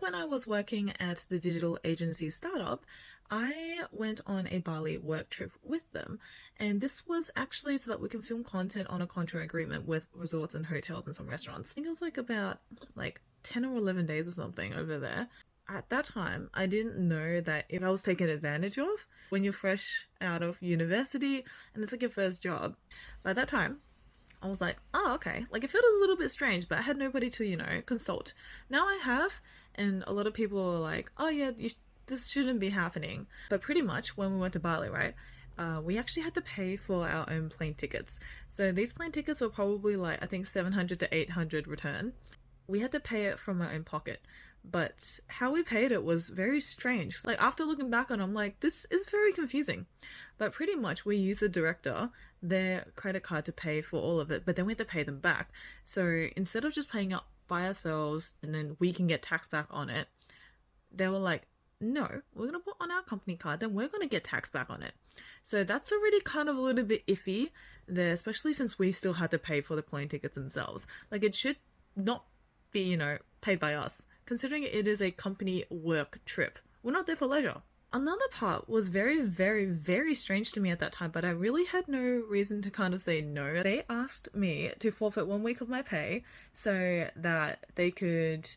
when I was working at the digital agency startup, I went on a Bali work trip with them. And this was actually so that we can film content on a contract agreement with resorts and hotels and some restaurants. I think it was like about 10 or 11 days or something over there. At that time, I didn't know that if I was taken advantage of when you're fresh out of university and it's like your first job. By that time, I was like, oh, okay. Like, it felt a little bit strange, but I had nobody to, consult. Now I have, and a lot of people are like, oh, yeah, this shouldn't be happening. But pretty much when we went to Bali, right, we actually had to pay for our own plane tickets. So these plane tickets were probably I think 700 to 800 return. We had to pay it from our own pocket. But how we paid it was very strange. After looking back on it, I'm like, this is very confusing. But pretty much we used the director, their credit card to pay for all of it, but then we had to pay them back. So instead of just paying up by ourselves and then we can get tax back on it, they were like, no, we're going to put on our company card, then we're going to get tax back on it. So that's already kind of a little bit iffy there, especially since we still had to pay for the plane tickets themselves. It should not be, paid by us, considering it is a company work trip. We're not there for leisure. Another part was very, very, very strange to me at that time, but I really had no reason to kind of say no. They asked me to forfeit 1 week of my pay so that they could,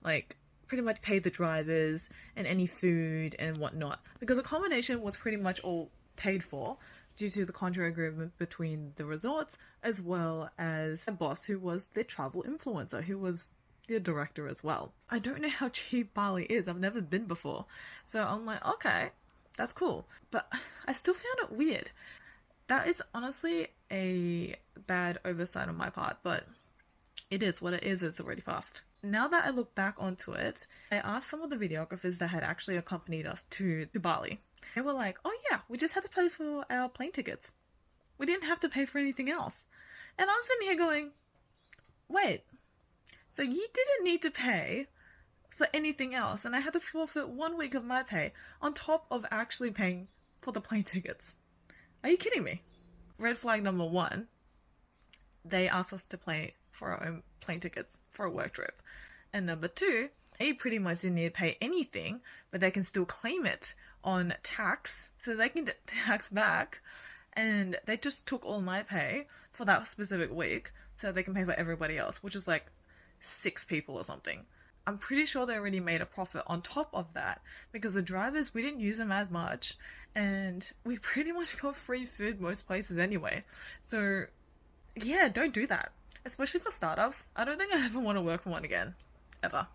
pretty much pay the drivers and any food and whatnot. Because accommodation was pretty much all paid for due to the contract agreement between the resorts as well as a boss who was the travel influencer, who was the director as well. I don't know how cheap Bali is. I've never been before. So I'm like, okay, that's cool. But I still found it weird. That is honestly a bad oversight on my part, but it is what it is. It's already passed. Now that I look back onto it, I asked some of the videographers that had actually accompanied us to Bali. They were like, oh yeah, we just had to pay for our plane tickets. We didn't have to pay for anything else. And I'm sitting here going, wait, so you didn't need to pay for anything else, and I had to forfeit 1 week of my pay on top of actually paying for the plane tickets. Are you kidding me? Red flag number one, they asked us to pay for our own plane tickets for a work trip. And number two, they pretty much didn't need to pay anything, but they can still claim it on tax, so they can get tax back. And they just took all my pay for that specific week so they can pay for everybody else, which is 6 people or something. I'm pretty sure they already made a profit on top of that because the drivers, we didn't use them as much and we pretty much got free food most places anyway. So yeah, don't do that, especially for startups. I don't think I ever want to work for one again, ever.